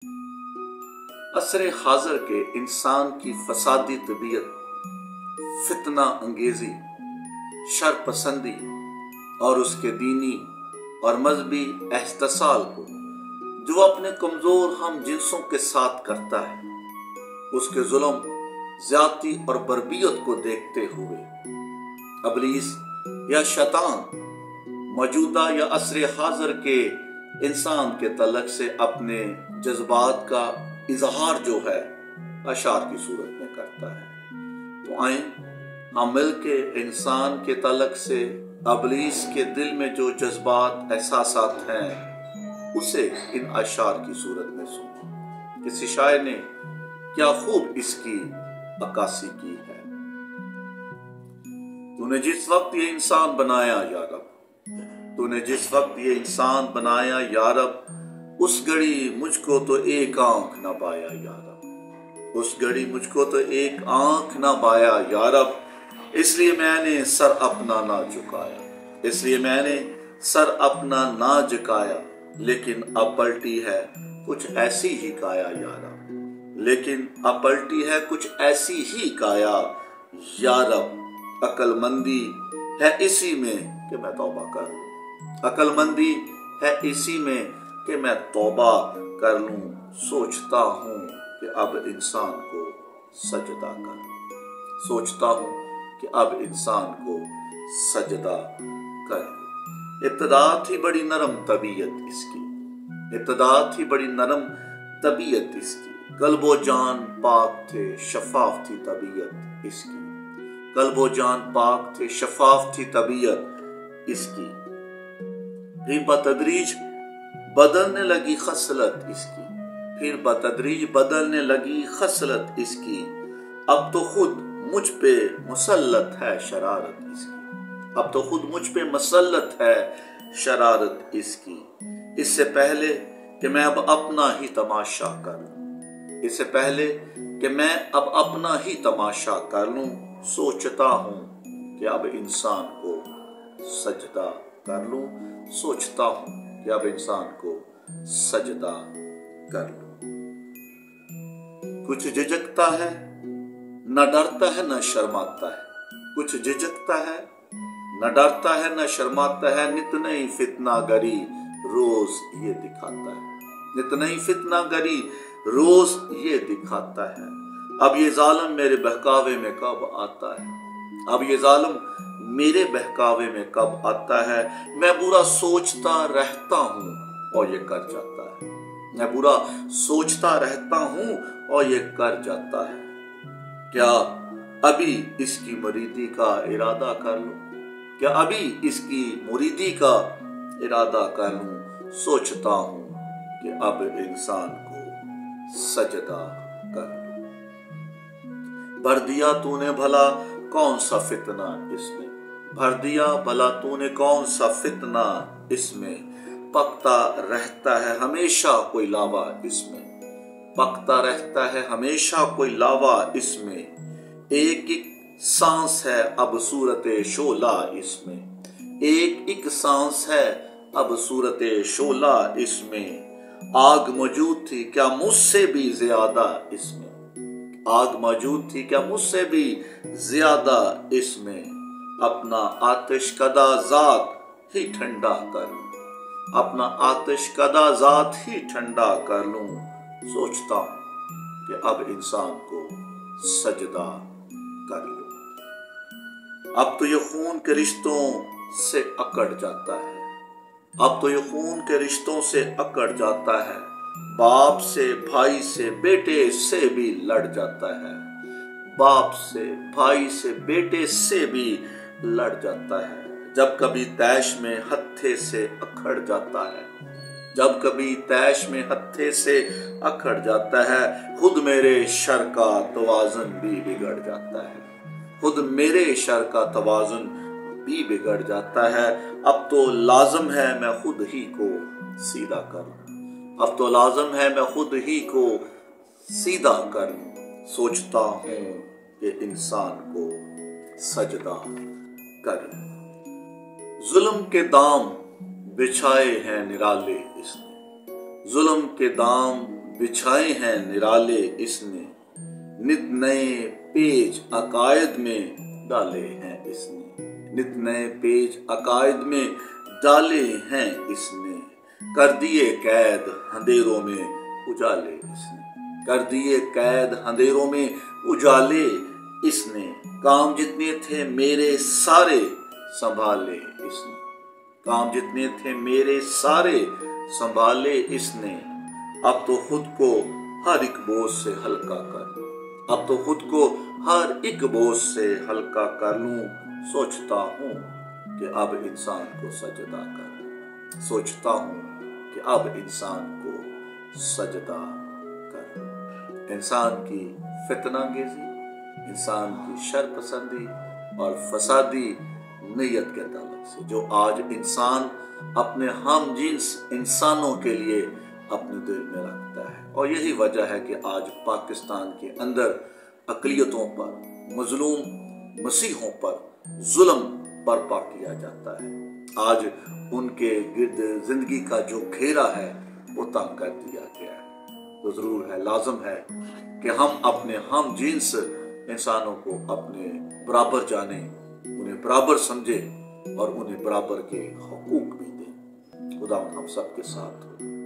असर हाज़र के इंसान की फसादी तबीयत, फितना अंगेजी, शर पसंदी और उसके दीनी और मजहबी एहतसाल को जो अपने कमजोर हम जिन्सों के साथ करता है, उसके जुल्म, ज्यादती और बर्बियत को देखते हुए अबलीस या शैतान मौजूदा या असर हाज़र के इंसान के तलक से अपने जज्बात का इजहार जो है अशार की सूरत में करता है। तो आए हम मिल के इंसान के तलक से अबलीस के दिल में जो जज्बात एहसासात हैं उसे इन अशार की सूरत में सुने। किसी शायर ने क्या खूब इसकी अक्कासी की है। तूने जिस वक्त ये इंसान बनाया या रब, तूने जिस वक्त ये इंसान बनाया या रब, उस घड़ी मुझको तो एक आंख न पाया या रब, उस घड़ी मुझको तो एक आंख न पाया या रब, इसलिए मैंने सर अपना ना झुकाया, इसलिए मैंने सर अपना ना झुकाया। लेकिन अब पलटी है कुछ ऐसी ही काया या रब, लेकिन अब पलटी है कुछ ऐसी ही काया या रब। अक्लमंदी है इसी में कि मैं तौबा कर लूं, अक्लमंदी है इसी में कि मैं तौबा कर लूं। सोचता हूं कि अब इंसान को सजदा कर, सोचता हूं कि अब इंसान को सजदा कर। इब्तदा थी बड़ी नरम तबीयत इसकी, इब्तदा थी बड़ी नरम तबीयत इसकी, कल्बो जान पाक थे शफाफ थी तबीयत इसकी, कल्बो जान पाक थे शफाफ थी तबीयत इसकी। फिर बतदरीज बदलने लगी खसलत इसकी, फिर बतदरीज बदलने लगी खसलत इसकी। अब तो खुद मुझ पे मुसल्लत है शरारत इसकी, अब तो खुद मुझ पे मुसल्लत है शरारत इसकी। इससे पहले कि मैं अब अपना ही तमाशा कर लूं, इससे पहले कि मैं अब अपना ही तमाशा कर लूं, सोचता हूं कि अब इंसान को सजदा कर लूं, सोचता हूं कि अब इंसान को सजदा कर लूं। कुछ झिझकता है न डरता है न शर्माता है, कुछ झिझकता है न डरता है न शर्माता है, नित नई फितना गरी रोज ये दिखाता है, नित नई फितना गरी रोज ये दिखाता है। अब ये जालिम मेरे बहकावे में कब आता है, अब ये जालिम मेरे बहकावे में कब आता है। मैं बुरा सोचता रहता हूं और ये कर जाता है, मैं बुरा सोचता रहता हूं और ये कर जाता है। क्या अभी इसकी मुरीदी का इरादा कर लूं, क्या अभी इसकी मुरीदी का इरादा कर लूं, सोचता हूं कि अब इंसान को सजदा कर लूं। भर दिया तूने भला कौन सा फितना इसमें, भर दिया भला तूने कौन सा फितना इसमें, पकता रहता है हमेशा कोई लावा इसमें, पकता रहता है हमेशा कोई लावा इसमें। एक एक सांस है अब सूरते शोला इसमें, एक एक सांस है अब सूरते शोला इसमें। आग मौजूद थी क्या मुझसे भी ज्यादा इसमें, आग मौजूद थी क्या मुझसे भी ज्यादा इसमें। अपना आतिश कदा जात ही ठंडा कर लूं, अपना आतिश कदा जात ही ठंडा कर लूं, सोचता हूं कि अब इंसान को सजदा कर लूं। अब तो ये खून के रिश्तों से अकड़ जाता है, अब तो ये खून के रिश्तों से अकड़ जाता है, बाप से भाई से बेटे से भी लड़ जाता है, बाप से भाई से बेटे से भी लड़ जाता है। जब कभी तैश में हत्थे से अखड़ जाता है, जब कभी तैश में हत्थे से अखड़ जाता है, खुद मेरे शर का तवाज़ुन भी बिगड़ जाता है, खुद मेरे शर का तवाज़ुन भी बिगड़ जाता है। अब तो लाज़िम है मैं खुद ही को सीधा करूं, अब तो लाज़िम है मैं खुद ही को सीधा करूं, सोचता हूं कि इंसान को सजदा करूं। जुल्म के दाम बिछाए हैं निराले इसने, जुल्म के दाम बिछाए हैं निराले इसने, नित नए पेज अकायद में डाले हैं इसने, नित नए पेज अकायद में डाले हैं इसने, कर दिए कैद अंधेरों में उजाले इसने, कर दिए कैद अंधेरों में उजाले इसने, काम जितने थे मेरे सारे संभाले इसने, काम जितने थे मेरे सारे संभाले इसने, अब तो खुद को हर एक बोझ से हल्का कर, अब तो खुद को हर एक बोझ से हल्का कर लूं, सोचता हूँ कि अब इंसान को सजदा कर, सोचता हूँ कि अब इंसान को सजदा कर। इंसान की फितनांगेजी, इंसान की शरपसंदी और फसादी नीयत के ताल्लुक से जो आज इंसान अपने हम जिन्स इंसानों के लिए अपने दिल में रखता है, और यही वजह है कि आज पाकिस्तान के अंदर अक़लियतों पर, मजलूम मसीहों पर जुल्म बर्पा किया जाता है। आज उनके गिर्द जिंदगी का जो घेरा है वो तंग कर दिया गया है। तो जरूर है, लाजम है कि हम अपने हम जिन्स इंसानों को अपने बराबर जाने, उन्हें बराबर समझे और उन्हें बराबर के हुकूक भी दें। खुदा हम सबके साथ हो।